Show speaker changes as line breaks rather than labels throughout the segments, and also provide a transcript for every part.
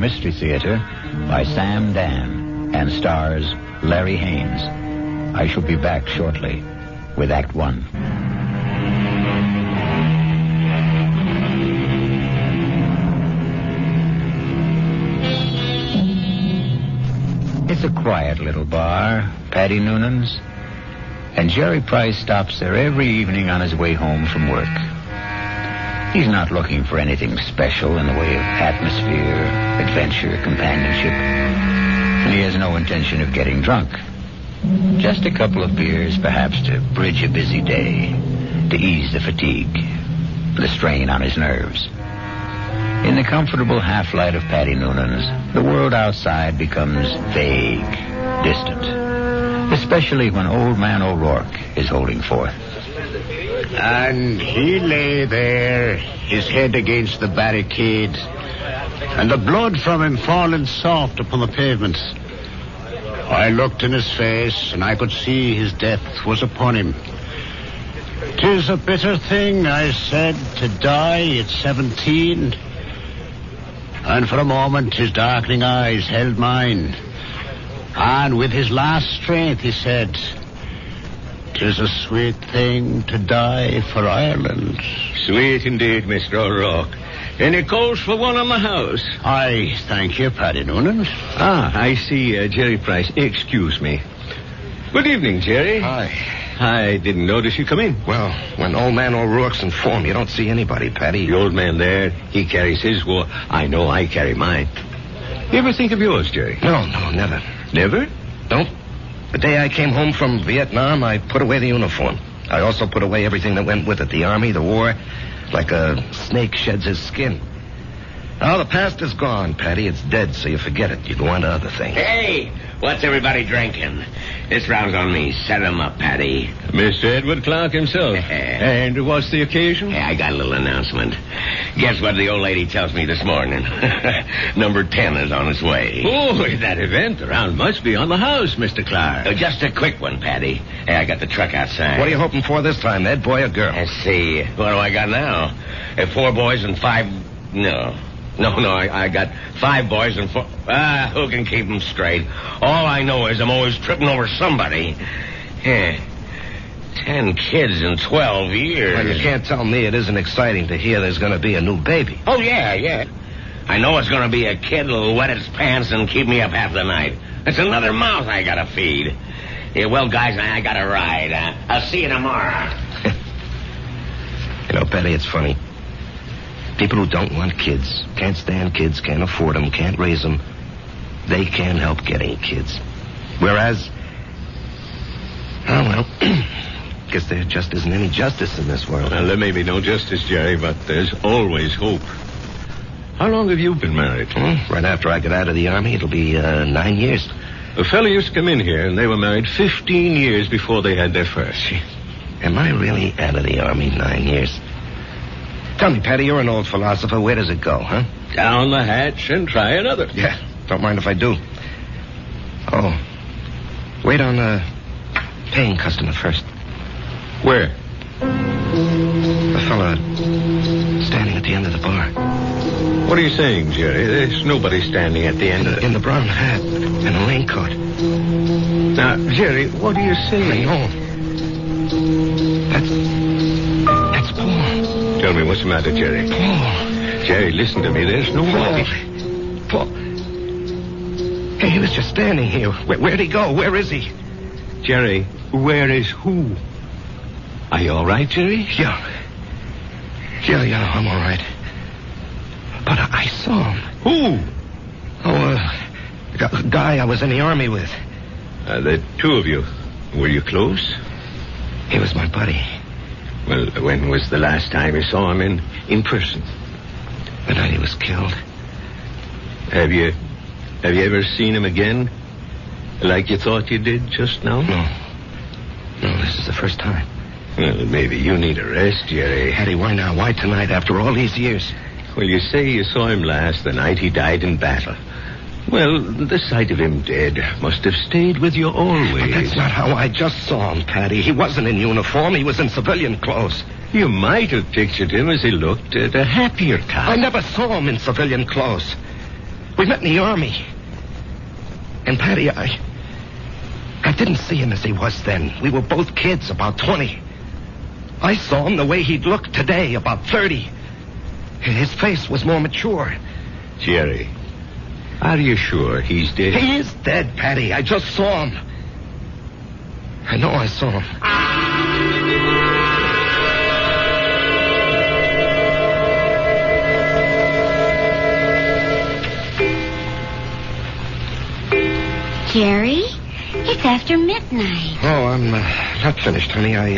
Mystery Theater by Sam Dann and stars Larry Haines. I shall be back shortly with Act One. It's a quiet little bar, Paddy Noonan's, and Jerry Price stops there every evening on his way home from work. He's not looking for anything special in the way of atmosphere, adventure, companionship, and he has no intention of getting drunk. Just a couple of beers, perhaps, to bridge a busy day, to ease the fatigue, the strain on his nerves. In the comfortable half-light of Paddy Noonan's, the world outside becomes vague, distant, especially when Old Man O'Rourke is holding forth.
And he lay there, his head against the barricade, and the blood from him falling soft upon the pavement. I looked in his face, and I could see his death was upon him. "'Tis a bitter thing," I said, "to die at 17. And for a moment his darkening eyes held mine. And with his last strength he said, "'Tis a sweet thing to die for Ireland."
Sweet indeed, Mr. O'Rourke. Any calls for one on the house?
I thank you, Paddy Noonan.
I see Jerry Price. Excuse me. Good evening, Jerry.
Hi.
I didn't notice you come in.
Well, when Old Man O'Rourke's informed, you don't see anybody, Paddy.
The old man there, he carries his war. I know I carry mine. You ever think of yours, Jerry?
No, never.
Never?
Nope. The day I came home from Vietnam, I put away the uniform. I also put away everything that went with it. The army, the war, like a snake sheds his skin. Now, the past is gone, Paddy. It's dead, so you forget it. You go on to other things.
Hey, what's everybody drinking? This round's on me. Set 'em up, Paddy.
Mr. Edward Clark himself. And what's the occasion?
Hey, I got a little announcement. Guess what the old lady tells me this morning? Number 10 is on its way.
Oh, that event, the round must be on the house, Mr. Clark.
Just a quick one, Paddy. Hey, I got the truck outside.
What are you hoping for this time, Ed, boy or girl?
Let's see. What do I got now? 4 boys and 5... No, I got 5 boys and 4... who can keep them straight? All I know is I'm always tripping over somebody. 10 kids in 12 years.
Well, you can't tell me it isn't exciting to hear there's going to be a new baby.
Oh, yeah. I know it's going to be a kid that'll wet its pants and keep me up half the night. It's another mouth I got to feed. Yeah, well, guys, I got to ride. I'll see you tomorrow.
You know, Betty, it's funny. People who don't want kids, can't stand kids, can't afford them, can't raise them, they can't help getting kids. Whereas, guess there just isn't any justice in this world.
Well, there may be no justice, Jerry, but there's always hope. How long have you been married?
Right after I got out of the army, it'll be 9 years.
A fellow used to come in here, and they were married 15 years before they had their first.
Am I really out of the army 9 years? Tell me, Paddy, you're an old philosopher. Where does it go, huh?
Down the hatch and try another.
Yeah, don't mind if I do. Oh, wait on the paying customer first.
Where?
The fella standing at the end of the bar.
What are you saying, Jerry? There's nobody standing at the end of it.
In the brown hat and a raincoat.
Now, Jerry, what are you saying?
I know. That's Paul.
Tell me what's the matter, Jerry.
Paul.
Jerry, listen to me. There's no way.
Paul. Hey, he was just standing here. Where'd he go? Where is he?
Jerry, where is who? Are you all right, Jerry?
Yeah, I'm all right. But I saw him.
Who?
A guy I was in the army with.
The two of you. Were you close?
He was my buddy.
Well, when was the last time you saw him in person?
The night he was killed.
Have you ever seen him again? Like you thought you did just now?
No, this is the first time.
Well, maybe you need a rest, Jerry.
Hattie, why now? Why tonight after all these years?
Well, you say you saw him last the night he died in battle. Well, the sight of him dead must have stayed with you always.
But that's not how I just saw him, Paddy. He wasn't in uniform. He was in civilian clothes.
You might have pictured him as he looked at a happier time.
I never saw him in civilian clothes. We met in the Army. And, Patty, I didn't see him as he was then. We were both kids, about 20. I saw him the way he'd look today, about 30. His face was more mature.
Jerry, are you sure he's dead?
He is dead, Patty. I just saw him. I know I saw him.
Jerry, it's after midnight.
Oh, I'm not finished, honey. I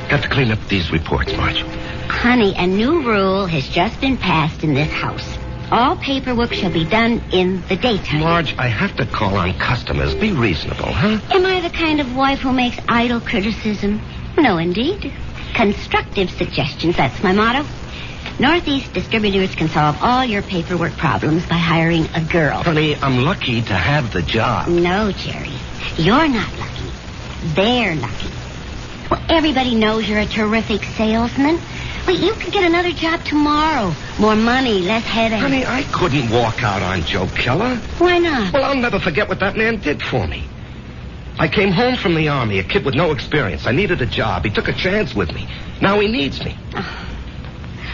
got to clean up these reports, Marge.
Honey, a new rule has just been passed in this house. All paperwork shall be done in the daytime.
Marge, I have to call on customers. Be reasonable, huh?
Am I the kind of wife who makes idle criticism? No, indeed. Constructive suggestions, that's my motto. Northeast Distributors can solve all your paperwork problems by hiring a girl.
Honey, I'm lucky to have the job.
No, Jerry. You're not lucky. They're lucky. Well, everybody knows you're a terrific salesman. Wait, you could get another job tomorrow. More money, less headache.
Honey, I couldn't walk out on Joe Keller.
Why not?
Well, I'll never forget what that man did for me. I came home from the Army, a kid with no experience. I needed a job. He took a chance with me. Now he needs me.
Oh.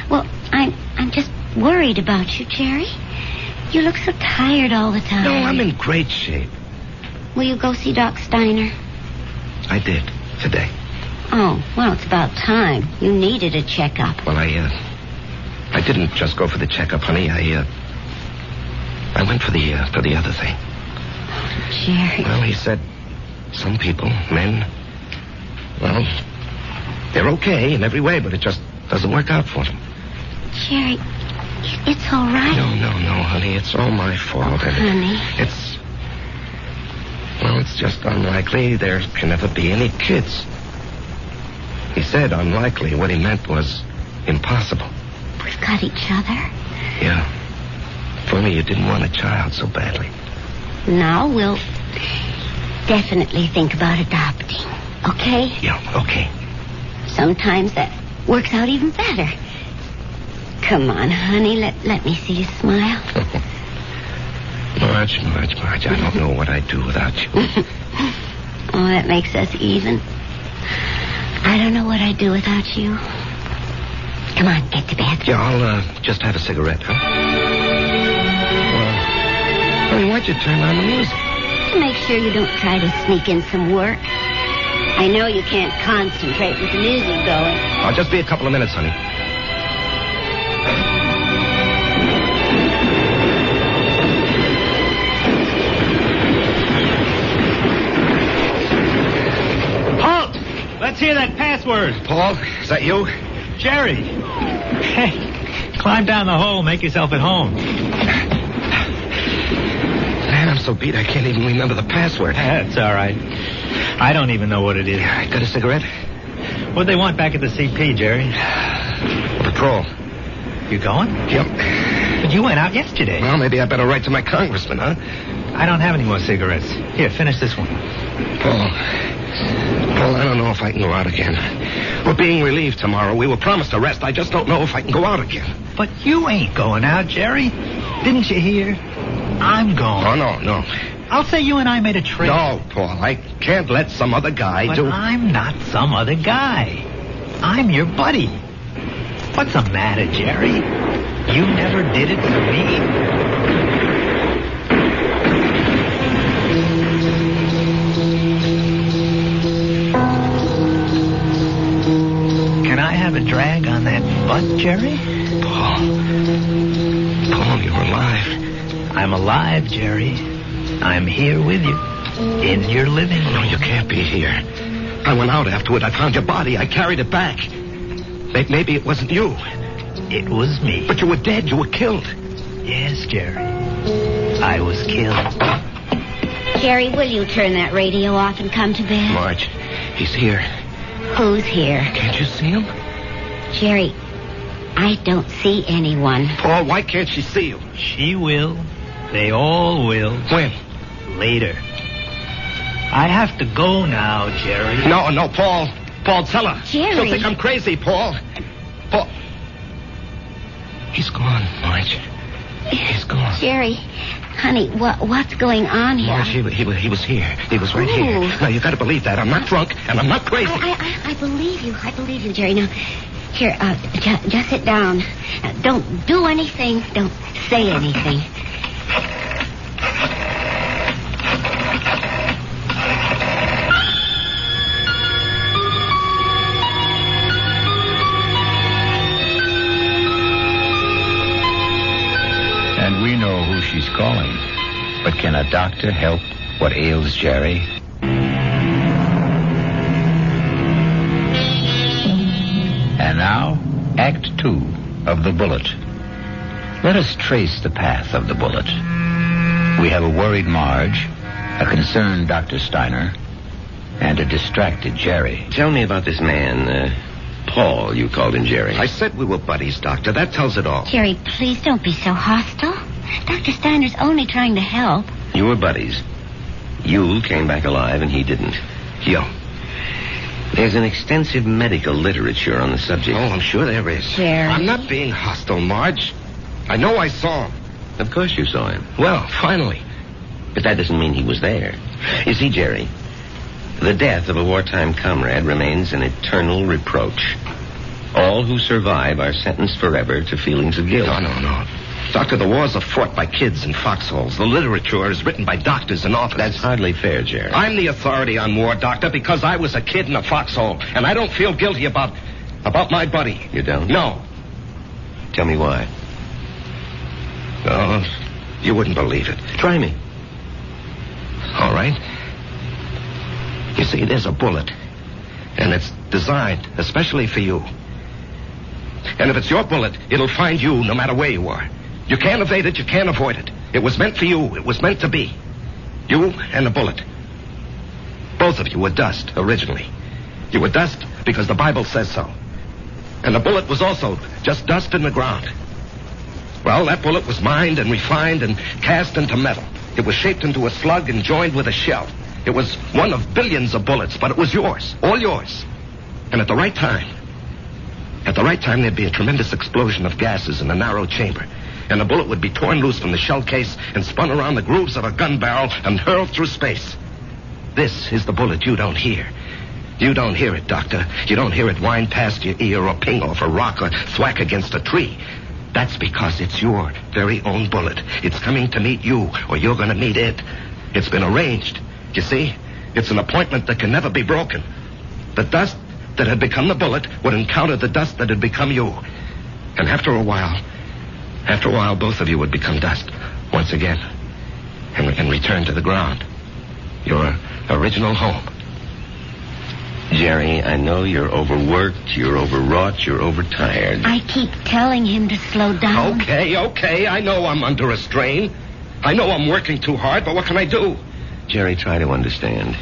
Well, I'm just worried about you, Jerry. You look so tired all the time.
No, I'm in great shape.
Will you go see Doc Steiner?
I did, today.
Oh, well, it's about time. You needed a checkup.
Well, I didn't just go for the checkup, honey. I went for the other thing.
Jerry.
Well, he said some people, men, well, they're okay in every way, but it just doesn't work out for them.
Jerry, it's all right.
No, honey. It's all my fault.
Honey.
It's just unlikely there can never be any kids. He said unlikely. What he meant was impossible.
We've got each other.
Yeah. If only you didn't want a child so badly.
Now we'll definitely think about adopting. Okay?
Yeah, okay.
Sometimes that works out even better. Come on, honey. Let me see you smile.
Marge, I don't know what I'd do without you.
Oh, that makes us even. I don't know what I'd do without you. Come on, get to bed.
Yeah, I'll just have a cigarette, huh? Honey, why'd you turn on the music?
To make sure you don't try to sneak in some work. I know you can't concentrate with the music going.
I'll just be a couple of minutes, honey.
Halt! Let's hear that password.
Paul, is that you?
Jerry. Hey, climb down the hole. Make yourself at home.
Man, I'm so beat I can't even remember the password.
That's all right. I don't even know what it is.
I got a cigarette?
What'd they want back at the CP, Jerry?
Patrol.
You going?
Yep.
But you went out yesterday.
Well, maybe I better write to my congressman, huh?
I don't have any more cigarettes. Here, finish this one.
Paul, I don't know if I can go out again. We're being relieved tomorrow. We were promised a rest. I just don't know if I can go out again.
But you ain't going out, Jerry. Didn't you hear? I'm going.
Oh, no.
I'll say you and I made a trade.
No, Paul, I can't let some other guy
but
do...
I'm not some other guy. I'm your buddy. What's the matter, Jerry? You never did it for me. Can I have a drag on that butt, Jerry?
Paul, you're alive.
I'm alive, Jerry. I'm here with you. In your living room.
No, you can't be here. I went out afterward. I found your body. I carried it back. Maybe it wasn't you.
It was me.
But you were dead. You were killed.
Yes, Jerry. I was killed.
Jerry, will you turn that radio off and come to bed?
Marge, he's here.
Who's here?
Can't you see him?
Jerry, I don't see anyone.
Paul, why can't she see you?
She will. They all will.
When?
Later. I have to go now, Jerry.
No, Paul. Paul, tell her.
Jerry.
She'll think I'm crazy, Paul. Paul. He's gone, Marge. He's gone.
Jerry, honey, what's going on here?
Marge, he was here. He was right here. Now, you got to believe that. I'm not drunk, and I'm not crazy.
I believe you. I believe you, Jerry. Now, here, just sit down. Don't do anything. Don't say anything.
And we know who she's calling. But can a doctor help what ails Jerry? And now, Act 2 of The Bullet. Let us trace the path of the bullet. We have a worried Marge, a concerned Dr. Steiner, and a distracted Jerry.
Tell me about this man, Paul, you called him Jerry.
I said we were buddies, Doctor. That tells it all.
Jerry, please don't be so hostile. Dr. Steiner's only trying to help.
You were buddies. You came back alive and he didn't.
Yo.
There's an extensive medical literature on the subject.
Oh, I'm sure there is.
Jerry.
I'm not being hostile, Marge. I know I saw him.
Of course you saw him.
Well, finally.
But that doesn't mean he was there. You see, Jerry, the death of a wartime comrade remains an eternal reproach. All who survive are sentenced forever to feelings of guilt.
No. Doctor, the wars are fought by kids in foxholes. The literature is written by doctors and authors.
That's hardly fair, Jerry.
I'm the authority on war, Doctor, because I was a kid in a foxhole, and I don't feel guilty about my buddy.
You don't?
No.
Tell me why.
Oh, you wouldn't believe it.
Try me.
All right. You see, there's a bullet, and it's designed especially for you. And if it's your bullet, it'll find you no matter where you are. You can't evade it, you can't avoid it. It was meant for you, it was meant to be. You and the bullet. Both of you were dust, originally. You were dust because the Bible says so. And the bullet was also just dust in the ground. Well, that bullet was mined and refined and cast into metal. It was shaped into a slug and joined with a shell. It was one of billions of bullets, but it was yours, all yours. And at the right time, there'd be a tremendous explosion of gases in a narrow chamber. And the bullet would be torn loose from the shell case and spun around the grooves of a gun barrel and hurled through space. This is the bullet you don't hear. You don't hear it, Doctor. You don't hear it whine past your ear or ping off a rock or thwack against a tree. That's because it's your very own bullet. It's coming to meet you, or you're going to meet it. It's been arranged. You see? It's an appointment that can never be broken. The dust that had become the bullet would encounter the dust that had become you. And after a while, both of you would become dust once again and return to the ground. Your original home.
Jerry, I know you're overworked, you're overwrought, you're overtired.
I keep telling him to slow down.
Okay. I know I'm under a strain. I know I'm working too hard, but what can I do?
Jerry, try to understand.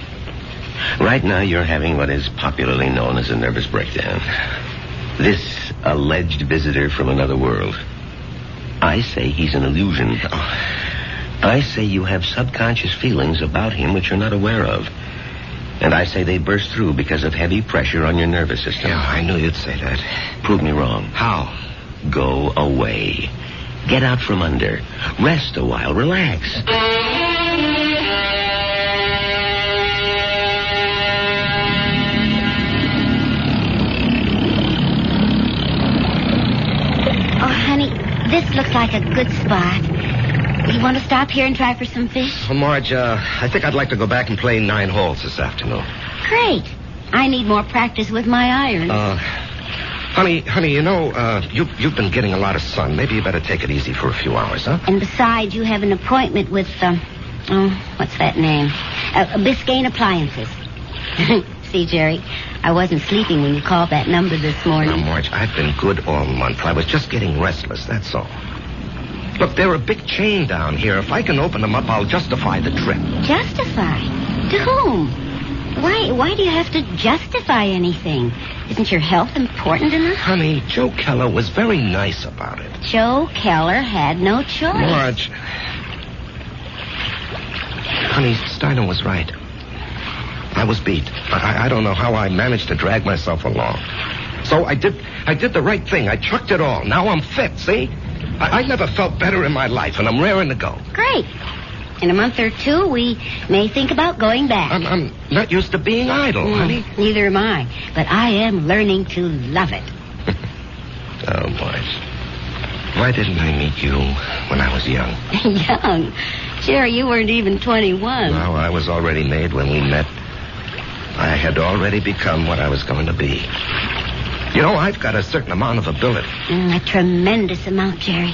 Right now, you're having what is popularly known as a nervous breakdown. This alleged visitor from another world. I say he's an illusion. I say you have subconscious feelings about him which you're not aware of. And I say they burst through because of heavy pressure on your nervous system.
Yeah, I knew you'd say that.
Prove me wrong.
How?
Go away. Get out from under. Rest a while. Relax.
This looks like a good spot. You want to stop here and try for some fish?
Well, Marge, I think I'd like to go back and play 9 holes this afternoon.
Great. I need more practice with my irons.
Honey, you know, you've been getting a lot of sun. Maybe you better take it easy for a few hours, huh?
And besides, you have an appointment with, what's that name? Biscayne Appliances. See, Jerry, I wasn't sleeping when you called that number this morning.
Now, Marge, I've been good all month. I was just getting restless, that's all. Look, they're a big chain down here. If I can open them up, I'll justify the trip.
Justify? To whom? Why do you have to justify anything? Isn't your health important enough?
Honey, Joe Keller was very nice about it.
Joe Keller had no choice.
Marge. Honey, Steiner was right. I was beat. I don't know how I managed to drag myself along. So I did the right thing. I chucked it all. Now I'm fit, see? I never felt better in my life, and I'm raring to go.
Great. In a month or two, we may think about going back.
I'm not used to being idle, honey.
Neither am I. But I am learning to love it.
Oh, Marge. Why didn't I meet you when I was young?
Young? Jerry, you weren't even 21.
No, I was already made when we met. I had already become what I was going to be. You know, I've got a certain amount of ability.
A tremendous amount, Jerry.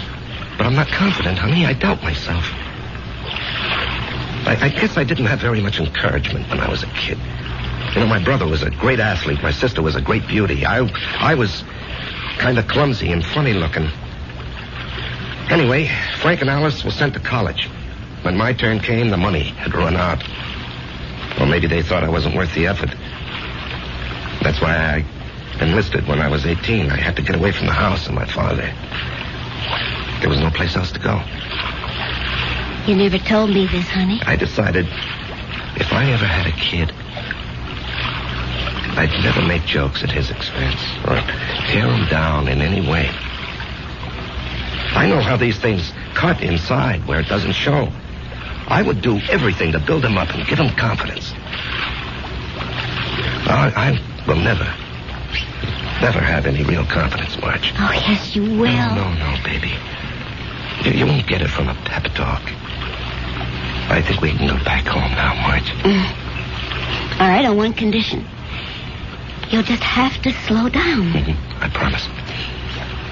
But I'm not confident, honey. I doubt myself. I guess I didn't have very much encouragement when I was a kid. You know, my brother was a great athlete. My sister was a great beauty. I was kind of clumsy and funny looking. Anyway, Frank and Alice were sent to college. When my turn came, the money had run out. Or maybe they thought I wasn't worth the effort. That's why I enlisted when I was 18. I had to get away from the house and my father. There was no place else to go.
You never told me this, honey.
I decided if I ever had a kid, I'd never make jokes at his expense or tear him down in any way. I know how these things cut inside where it doesn't show. I would do everything to build him up and give him confidence. I will never have any real confidence, Marge.
Oh, yes, you will.
No, baby. You won't get it from a pep talk. I think we can go back home now, Marge.
All right, on one condition. You'll just have to slow down.
Mm-hmm. I promise.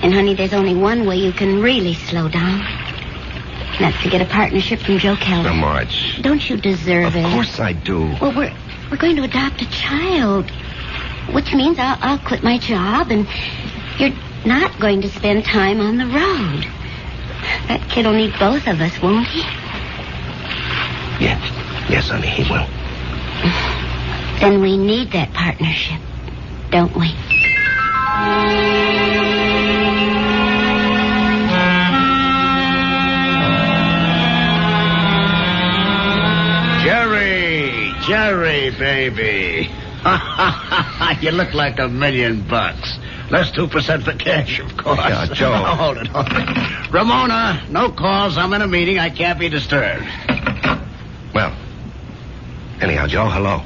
And, honey, there's only one way you can really slow down. And that's to get a partnership from Joe Keller.
Now, Marge.
Don't you deserve it?
Of course I do.
Well, we're going to adopt a child. Which means I'll quit my job, and you're not going to spend time on the road. That kid will need both of us, won't he?
Yes, honey, he will.
Then we need that partnership, don't we?
Jerry, baby. You look like $1 million. Less 2% for cash, of course.
Yeah, Joe.
Oh, hold it. Ramona, no calls. I'm in a meeting. I can't be disturbed.
Well, anyhow, Joe, hello.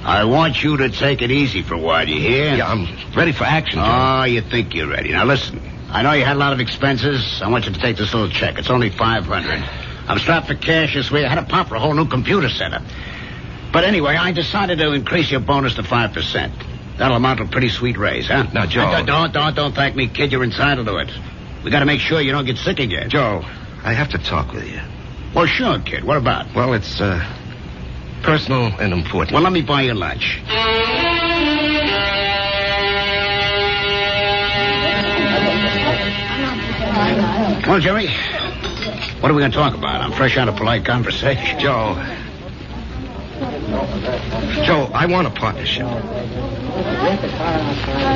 I want you to take it easy for a while, you hear?
Yeah, I'm ready for action, Joe.
Oh, you think you're ready. Now, listen. I know you had a lot of expenses. I want you to take this little check. It's only $500. I'm strapped for cash this week. I had to pop for a whole new computer setup. But anyway, I decided to increase your bonus to 5%. That'll amount to a pretty sweet raise, huh?
Now, Joe.
Don't thank me, kid. You're entitled to it. We got to make sure you don't get sick again.
Joe, I have to talk with you.
Well, sure, kid. What about?
Well, it's personal and important.
Well, let me buy you lunch. Well, Jerry, what are we going to talk about? I'm fresh out of polite conversation.
Joe, I want a partnership.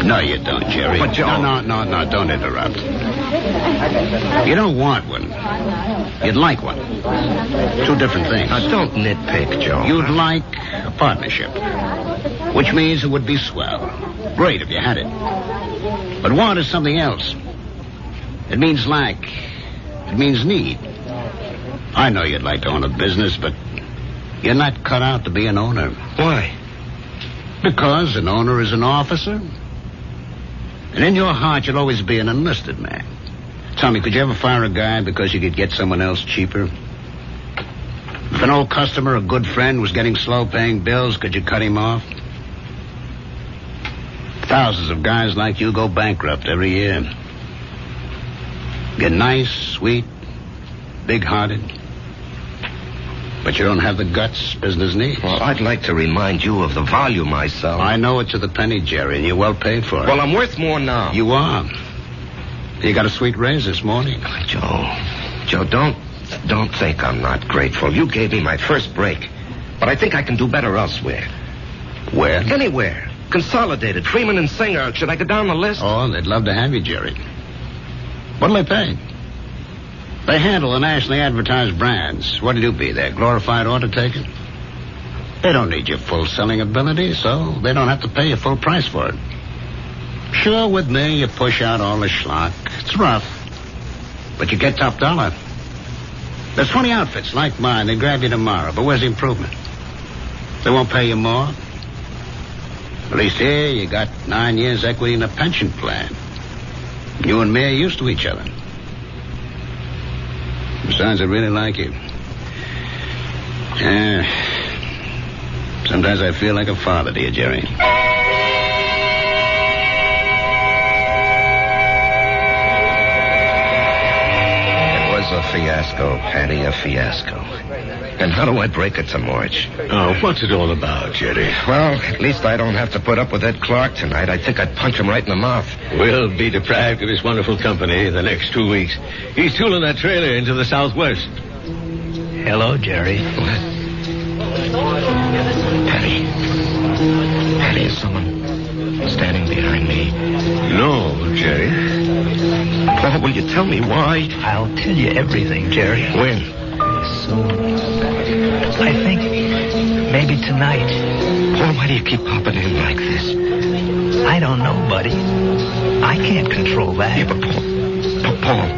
No, you don't, Jerry.
But, Joe...
No, don't interrupt. You don't want one. You'd like one. Two different things.
Now, don't nitpick, Joe.
You'd like a partnership, which means it would be swell. Great if you had it. But want is something else. It means lack. It means need. I know you'd like to own a business, but you're not cut out to be an owner.
Why?
Because an owner is an officer. And in your heart, you'll always be an enlisted man. Tell me, could you ever fire a guy because you could get someone else cheaper? If an old customer, a good friend, was getting slow paying bills, could you cut him off? Thousands of guys like you go bankrupt every year. Get nice, sweet, big-hearted. But you don't have the guts business needs.
Well, I'd like to remind you of the volume I sell.
I know it to the penny, Jerry, and you're well paid for it.
Well, I'm worth more now.
You are. You got a sweet raise this morning.
Joe, don't think I'm not grateful. You gave me my first break. But I think I can do better elsewhere.
Where?
Anywhere. Consolidated, Freeman and Singer. Should I go down the list?
Oh, they'd love to have you, Jerry. What'll they pay? They handle the nationally advertised brands. What'll you be, their glorified order taker? They don't need your full selling ability, so they don't have to pay you full price for it. Sure, with me, you push out all the schlock. It's rough. but you get top dollar. There's 20 outfits like mine. They grab you tomorrow, but where's the improvement? They won't pay you more. At least here you got 9 years equity in a pension plan. You and me are used to each other. Besides, I really like you. Yeah. Sometimes I feel like a father to you, Jerry.
It was a fiasco, Patty, a fiasco. And how do I break it to Marge?
Oh, what's it all about, Jerry?
Well, at least I don't have to put up with Ed Clark tonight. I think I'd punch him right in the mouth.
We'll be deprived of his wonderful company the next 2 weeks. He's tooling that trailer into the southwest.
Hello, Jerry.
What? Patty. Patty, is someone standing behind me?
No, Jerry.
Paul, will you tell me why?
I'll tell you everything, Jerry.
When?
Soon. I think maybe tonight.
Paul, why do you keep popping in like this?
I don't know, buddy. I can't control that.
Yeah, but Paul.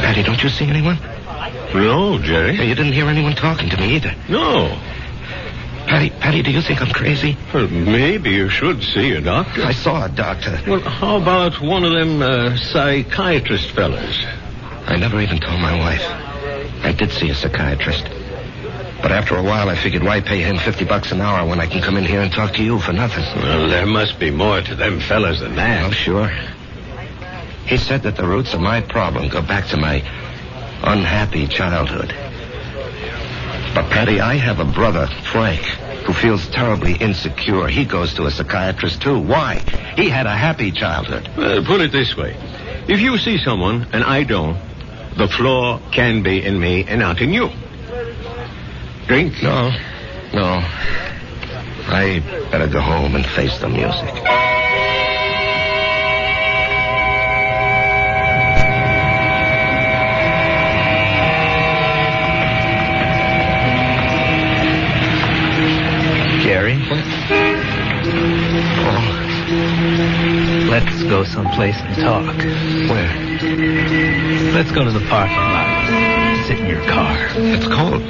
Patty, don't you see anyone?
No, Jerry.
Hey, you didn't hear anyone talking to me either.
No.
Patty, do you think I'm crazy?
Well, maybe you should see a doctor.
I saw a doctor.
Well, how about one of them psychiatrist fellas?
I never even told my wife. I did see a psychiatrist. But after a while, I figured, why pay him $50 an hour when I can come in here and talk to you for nothing?
Well, there must be more to them fellas than that.
Oh, sure. He said that the roots of my problem go back to my unhappy childhood. But, Patty, I have a brother, Frank, who feels terribly insecure. He goes to a psychiatrist, too. Why? He had a happy childhood.
Put it this way. If you see someone and I don't, the flaw can be in me and not in you. Drink?
No. I better go home and face the music.
Jerry?
Oh.
Let's go someplace and talk.
Where?
Let's go to the parking lot. Sit in your car.
It's cold.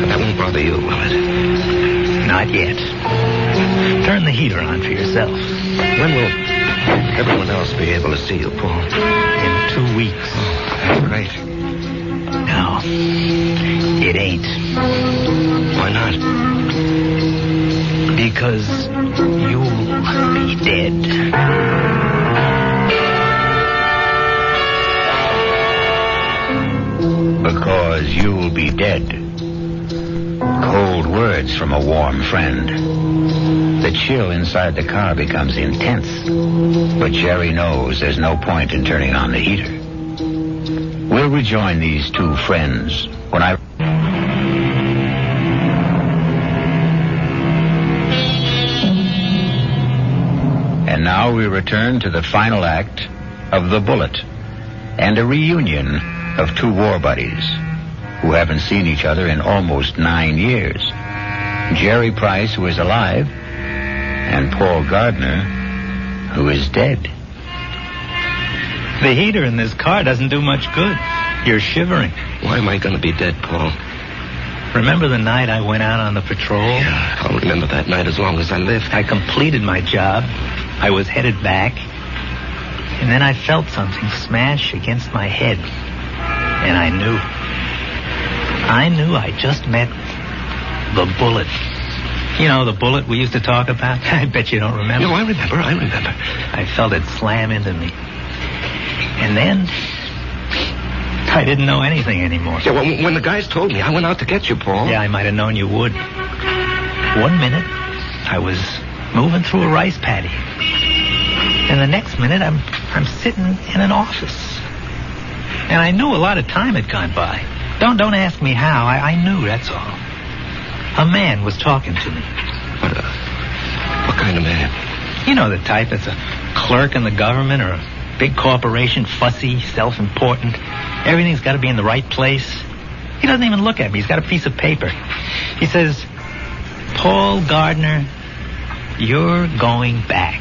That won't bother you, will it?
Not yet. Turn the heater on for yourself.
When will everyone else be able to see you, Paul?
In 2 weeks.
Oh, that's great.
No, it ain't.
Why not?
Because you'll be dead.
Because you'll be dead. Cold words from a warm friend. The chill inside the car becomes intense. But Jerry knows there's no point in turning on the heater. We'll rejoin these two friends when I... And now we return to the final act of The Bullet and a reunion of two war buddies who haven't seen each other in almost 9 years. Jerry Price, who is alive, and Paul Gardner, who is dead.
The heater in this car doesn't do much good. You're shivering.
Why am I going to be dead, Paul?
Remember the night I went out on the patrol?
Yeah, I'll remember that night as long as I live.
I completed my job. I was headed back. And then I felt something smash against my head. And I knew I just met the bullet. You know, the bullet we used to talk about? I bet you don't remember.
No, I remember.
I felt it slam into me. And then I didn't know anything anymore.
Yeah, well, when the guys told me, I went out to get you, Paul.
Yeah, I might have known you would. 1 minute, I was moving through a rice paddy. And the next minute, I'm sitting in an office. And I knew a lot of time had gone by. Don't ask me how. I knew, that's all. A man was talking to me.
What kind of man?
You know the type that's a clerk in the government or a big corporation, fussy, self-important. Everything's got to be in the right place. He doesn't even look at me. He's got a piece of paper. He says, Paul Gardner, you're going back.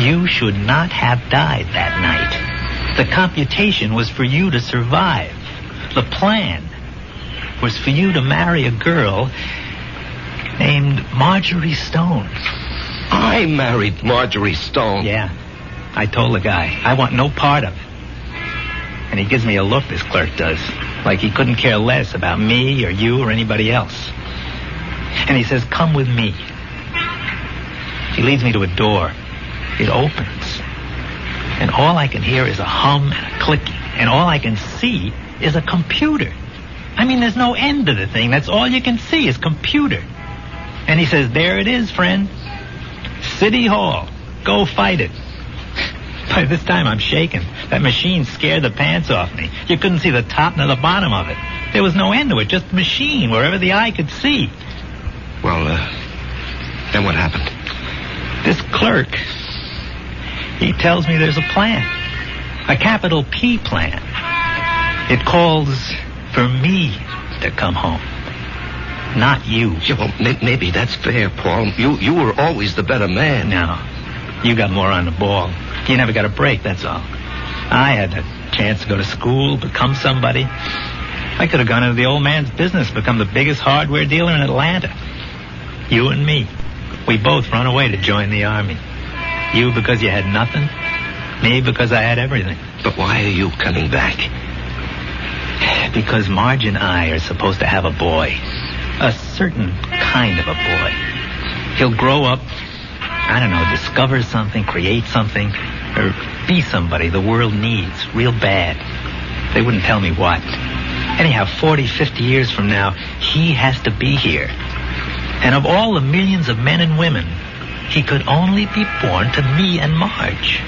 You should not have died that night. The computation was for you to survive. The plan was for you to marry a girl named Marjorie Stone.
I married Marjorie Stone.
Yeah. I told the guy, I want no part of it. And he gives me a look, this clerk does, like he couldn't care less about me or you or anybody else. And he says, come with me. He leads me to a door. It opens. And all I can hear is a hum and a clicking. And all I can see is a computer. I mean, there's no end to the thing. That's all you can see is computer. And he says, there it is, friend. City Hall. Go fight it. By this time, I'm shaking. That machine scared the pants off me. You couldn't see the top nor the bottom of it. There was no end to it, just a machine wherever the eye could see.
Well, then what happened?
This clerk, he tells me there's a plan. A capital P plan. It calls for me to come home. Not you.
Yeah, well, maybe that's fair, Paul. You were always the better man.
No. You got more on the ball. You never got a break, that's all. I had a chance to go to school, become somebody. I could have gone into the old man's business, become the biggest hardware dealer in Atlanta. You and me. We both run away to join the army. You because you had nothing. Me because I had everything.
But why are you coming back?
Because Marge and I are supposed to have a boy. A certain kind of a boy. He'll grow up, I don't know, discover something, create something, or be somebody the world needs real bad. They wouldn't tell me what. Anyhow, 40, 50 years from now, he has to be here. And of all the millions of men and women, he could only be born to me and Marge.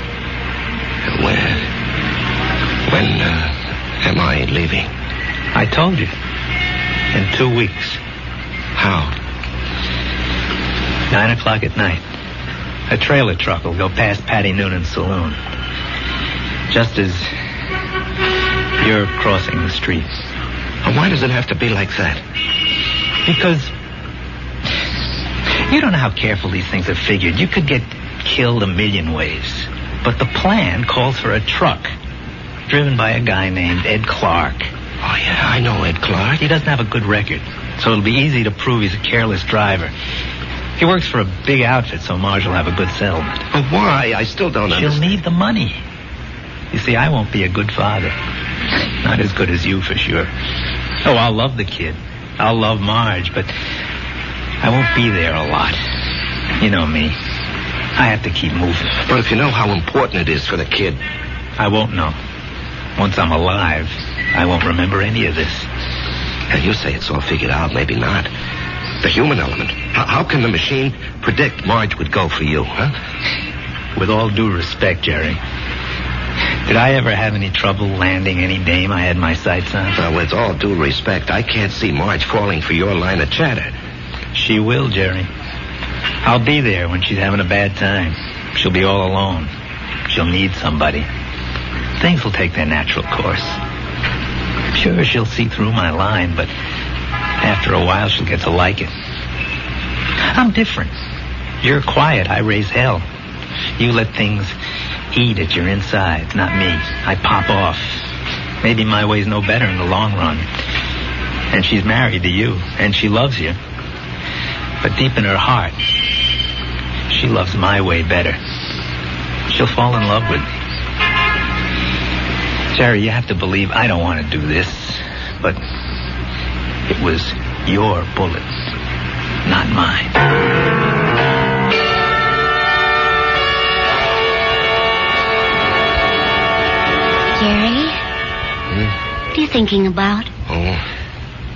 When
am I leaving?
I told you. In 2 weeks.
How?
9 o'clock at night. A trailer truck will go past Patty Noonan's saloon. Just as you're crossing the street.
And why does it have to be like that?
Because you don't know how careful these things are figured. You could get killed a million ways. But the plan calls for a truck driven by a guy named Ed Clark.
Oh, yeah, I know Ed Clark.
He doesn't have a good record, so it'll be easy to prove he's a careless driver. He works for a big outfit, so Marge will have a good settlement.
But why? I still don't understand.
She'll need the money. You see, I won't be a good father. Not as good as you, for sure. Oh, I'll love the kid. I'll love Marge, but I won't be there a lot. You know me. I have to keep moving.
But if you know how important it is for the kid...
I won't know. Once I'm alive, I won't remember any of this.
Now, you say it's all figured out, maybe not. The human element. How can the machine predict Marge would go for you, huh?
With all due respect, Jerry, did I ever have any trouble landing any dame I had my sights on?
Well, with all due respect, I can't see Marge falling for your line of chatter.
She will, Jerry. I'll be there when she's having a bad time. She'll be all alone. She'll need somebody. Things will take their natural course. Sure, she'll see through my line, but after a while she'll get to like it. I'm different. You're quiet. I raise hell. You let things eat at your insides, not me. I pop off. Maybe my way's no better in the long run. And she's married to you, and she loves you. But deep in her heart, she loves my way better. She'll fall in love with me. Jerry, you have to believe I don't want to do this, but it was your bullet, not mine.
Jerry? What are you thinking about?
Oh,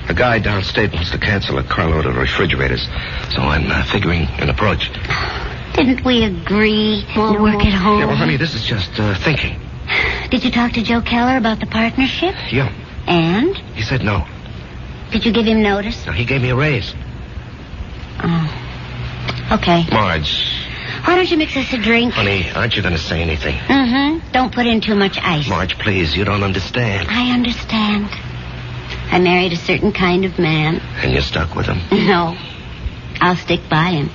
a guy downstate wants to cancel a carload of refrigerators, so I'm figuring an approach.
Didn't we agree we'll work at home?
Yeah, well, honey, this is just thinking.
Did you talk to Joe Keller about the partnership?
Yeah.
And?
He said no.
Did you give him notice?
No, he gave me a raise.
Oh. Okay.
Marge.
Why don't you mix us a drink?
Honey, aren't you going to say anything?
Mm-hmm. Don't put in too much ice.
Marge, please, you don't understand.
I understand. I married a certain kind of man.
And you're stuck with him?
No. I'll stick by him.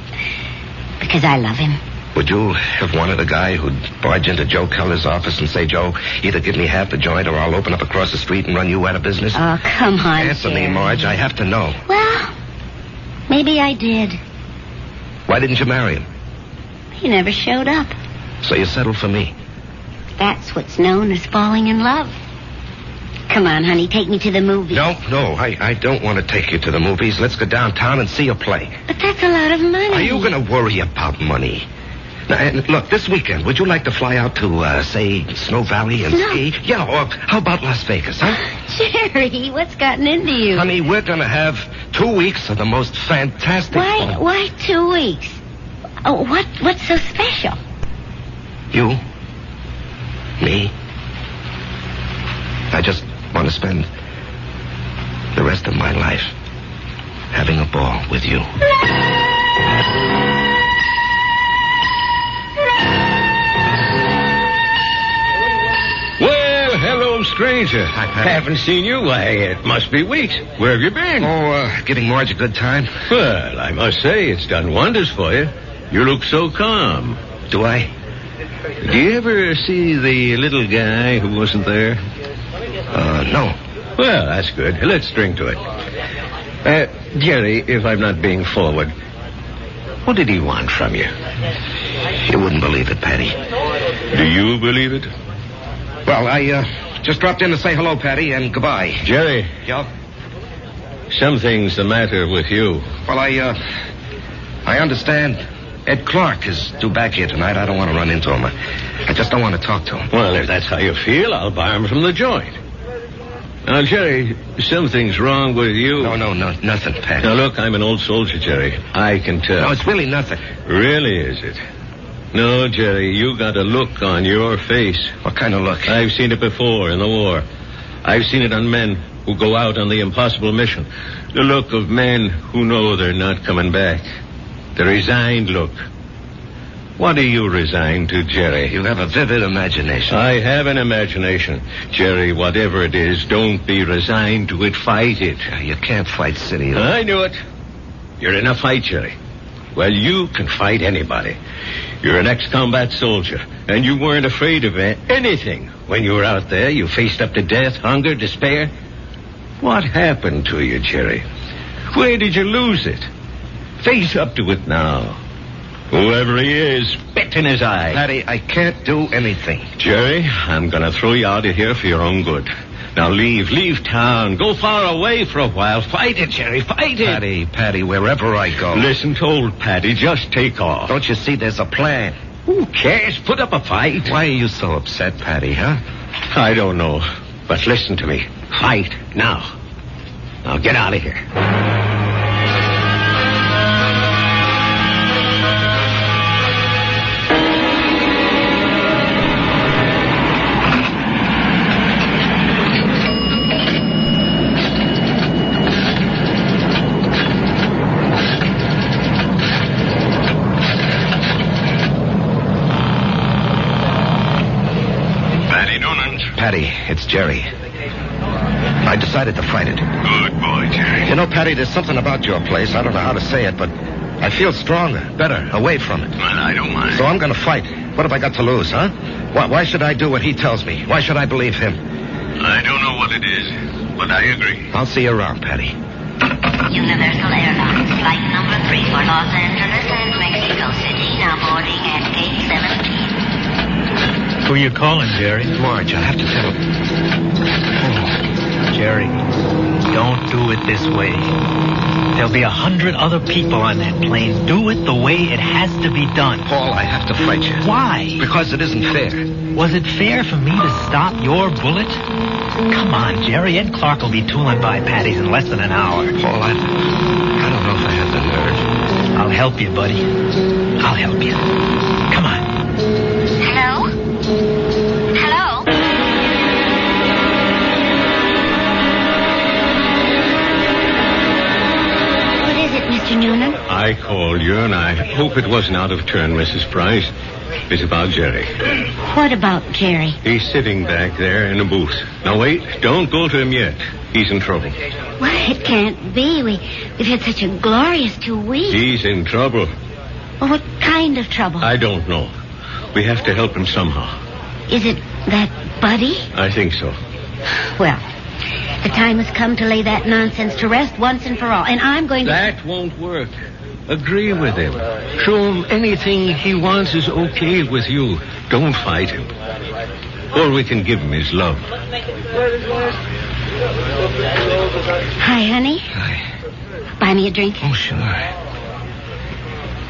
Because I love him.
Would you have wanted a guy who'd barge into Joe Keller's office and say, Joe, either give me half the joint or I'll open up across the street and run you out of business?
Oh, come on,
Answer me,
Jerry.
Marge. I have to know.
Well, maybe I did.
Why didn't you marry him?
He never showed up.
So you settled for me.
That's what's known as falling in love. Come on, honey, take me to the movies.
No, I don't want to take you to the movies. Let's go downtown and see a play.
But that's a lot of money.
Are you going to worry about money? Now, and look, this weekend, would you like to fly out to, say, Snow Valley and ski? Yeah, or how about Las Vegas, huh?
Jerry, what's gotten into you?
Honey, we're going to have 2 weeks of the most fantastic fun.
Why 2 weeks? Oh, what's so special?
You? Me? I just want to spend the rest of my life having a ball with you.
Well, hello, stranger.
Hi, Pat.
Haven't seen you. Why, it must be weeks. Where have you been?
Giving Marge a good time.
Well, I must say, it's done wonders for you. You look so calm.
Do I?
Do you ever see the little guy who wasn't there?
No.
Well, that's good. Let's drink to it. Jerry, if I'm not being forward, what did he want from you?
You wouldn't believe it, Patty.
Do you believe it?
Well, I just dropped in to say hello, Patty, and goodbye.
Jerry,
Yeah?
something's the matter with you.
Well, I understand Ed Clark is due back here tonight. I don't want to run into him. I just don't want to talk to him.
Well, if that's how you feel, I'll bar him from the joint. Now, Jerry, something's wrong with you.
No, nothing, Patty.
Now, look, I'm an old soldier, Jerry. I can tell.
No, it's really nothing.
Really, is it? No, Jerry, you got a look on your face.
What kind of look?
I've seen it before in the war. I've seen it on men who go out on the impossible mission. The look of men who know they're not coming back. The resigned look. What are you resigned to, Jerry?
You have a vivid imagination.
I have an imagination. Jerry, whatever it is, don't be resigned to it. Fight it.
You can't fight City.
I knew it. You're in a fight, Jerry. Well, you can fight anybody. You're an ex-combat soldier, and you weren't afraid of anything. When you were out there, you faced up to death, hunger, despair. What happened to you, Jerry? Where did you lose it? Face up to it now. Whoever he is, spit in his eye.
Patty, I can't do anything.
Jerry, I'm going to throw you out of here for your own good. Now leave town. Go far away for a while. Fight it, Jerry, fight it.
Patty, wherever I go.
Listen to old Patty, just take off.
Don't you see there's a plan?
Who cares? Put up a fight.
Why are you so upset, Patty, huh?
I don't know, but listen to me. Fight now. Now get out of here.
Patty, it's Jerry. I decided to fight it.
Good boy, Jerry.
You know, Patty, there's something about your place. I don't know how to say it, but I feel stronger, better, away from it.
Well, I don't mind.
So I'm going to fight. What have I got to lose, huh? Why should I do what he tells me? Why should I believe him?
I don't know what it is, but I agree.
I'll see you around, Patty.
Universal Airlines, flight number 3 for Los Angeles and Mexico City, now boarding at gate 17.
Who you calling, Jerry?
Marge, I have to tell him.
Oh, Jerry, don't do it this way. There'll be 100 other people on that plane. Do it the way it has to be done.
Paul, I have to fight you.
Why?
Because it isn't fair.
Was it fair for me to stop your bullet? Come on, Jerry. Ed Clark will be tooling by Patty's in less than an hour.
Paul, I don't know if I have the nerve.
I'll help you, buddy. I'll help you. Come on.
Hello? Hello?
What is it, Mr. Newman?
I called you, and I hope it wasn't out of turn, Mrs. Price. It's about Jerry.
What about Jerry?
He's sitting back there in a booth. Now, wait. Don't go to him yet. He's in trouble.
Well, it can't be. We've had such a glorious 2 weeks.
He's in trouble.
Well, what kind of trouble?
I don't know. We have to help him somehow.
Is it that Buddy?
I think so.
Well, the time has come to lay that nonsense to rest once and for all. And I'm going to...
That won't work. Agree with him. Show him anything he wants is okay with you. Don't fight him. All we can give him is love.
Hi, honey.
Hi.
Buy me a drink.
Oh, sure.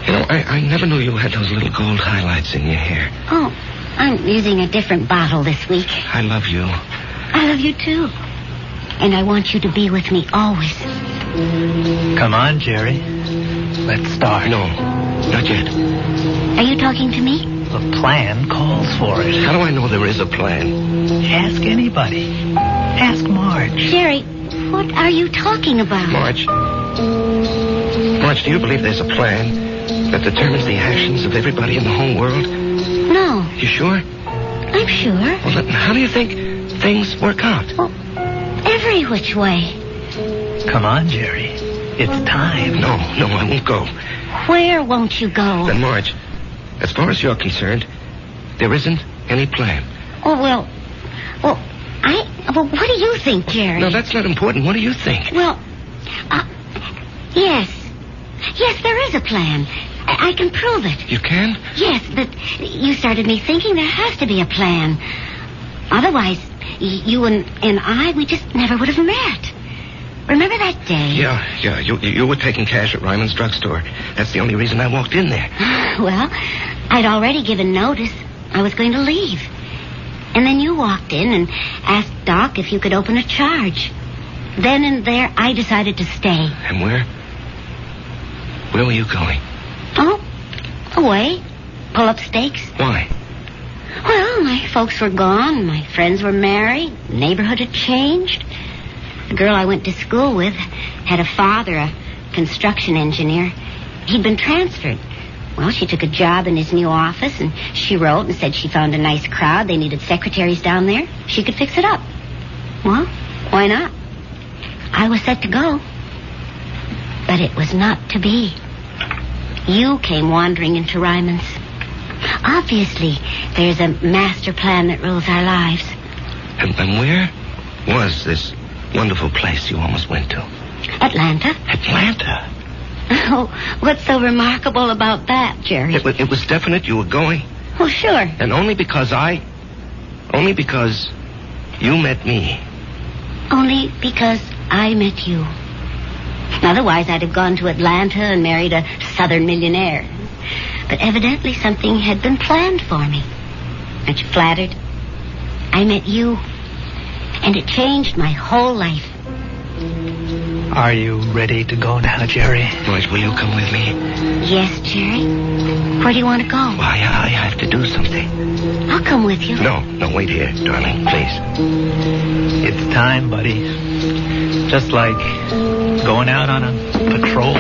You know, I never knew you had those little gold highlights in your hair.
Oh, I'm using a different bottle this week.
I love you.
I love you, too. And I want you to be with me always.
Come on, Jerry. Let's start.
No, not yet.
Are you talking to me?
The plan calls for it.
How do I know there is a plan?
Ask anybody. Ask Marge.
Jerry, what are you talking about?
Marge, do you believe there's a plan that determines the actions of everybody in the whole world?
No.
You sure?
I'm sure.
Well, then how do you think things work out?
Well, every which way.
Come on, Jerry. It's time.
No, I won't go.
Where won't you go?
Then, Marge, as far as you're concerned, there isn't any plan.
Oh, well, what do you think, Jerry?
No, that's not important. What do you think?
Well, yes. Yes, there is a plan. I can prove it.
You can?
Yes, but you started me thinking there has to be a plan. Otherwise, you and I, we just never would have met. Remember that day?
Yeah. You were taking cash at Ryman's drugstore. That's the only reason I walked in there.
Well, I'd already given notice. I was going to leave. And then you walked in and asked Doc if you could open a charge. Then and there, I decided to stay.
And where? Where were you going?
Oh, away. Pull up stakes.
Why?
Well, my folks were gone. My friends were married. The neighborhood had changed. The girl I went to school with had a father, a construction engineer. He'd been transferred. Well, she took a job in his new office, and she wrote and said she found a nice crowd. They needed secretaries down there. She could fix it up. Well, why not? I was set to go. But it was not to be. You came wandering into Ryman's. Obviously, there's a master plan that rules our lives.
And where was this wonderful place you almost went to?
Atlanta.
Atlanta?
Oh, what's so remarkable about that, Jerry?
It was definite you were going?
Oh, sure.
And only because you met me.
Only because I met you. Otherwise, I'd have gone to Atlanta and married a southern millionaire. But evidently something had been planned for me. Aren't you flattered? I met you, and it changed my whole life.
Are you ready to go now, Jerry?
Marge, will you come with me?
Yes, Jerry. Where do you want to go?
Well, I have to do something.
I'll come with you.
No, wait here, darling, please.
It's time, buddy. Just like going out on a patrol.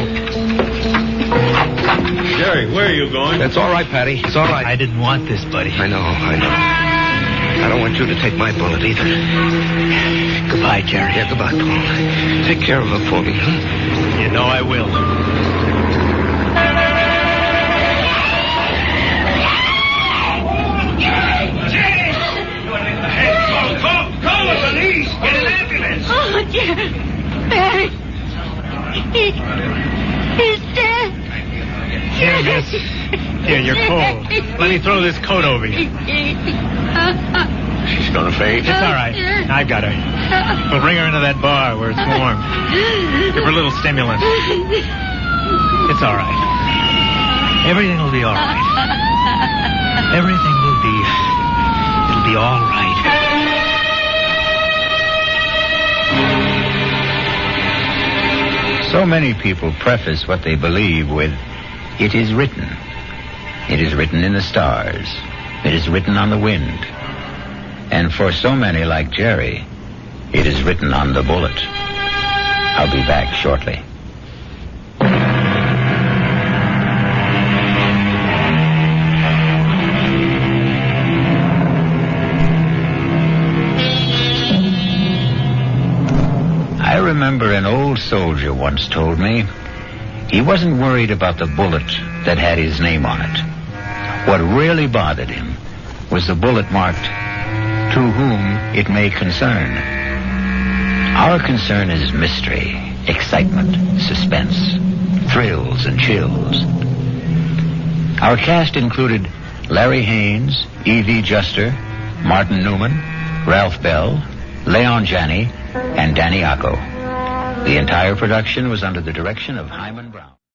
Jerry, where are you going?
That's all right, Patty. It's all right.
I didn't want this, buddy.
I know. I don't want you to take my bullet either.
Goodbye, Jerry.
Yeah, goodbye, Paul. Take care of her for me, huh?
You know I will.
Call the police! Get an ambulance!
Oh, Jerry. Barry. He's dead.
Here, miss. Here, you're cold. Let me throw this coat over you.
She's gonna faint.
It's all right. I've got her. We'll bring her into that bar where it's warm. Give her a little stimulant. It's all right. Everything will be all right. Everything will be... It'll be all right.
So many people preface what they believe with, "It is written." It is written in the stars. It is written on the wind. And for so many like Jerry, it is written on the bullet. I'll be back shortly. I remember an old soldier once told me he wasn't worried about the bullet that had his name on it. What really bothered him was the bullet marked, "To whom it may concern." Our concern is mystery, excitement, suspense, thrills and chills. Our cast included Larry Haines, Evie Juster, Martin Newman, Ralph Bell, Leon Janney, and Danny Ocko. The entire production was under the direction of Hyman Brown.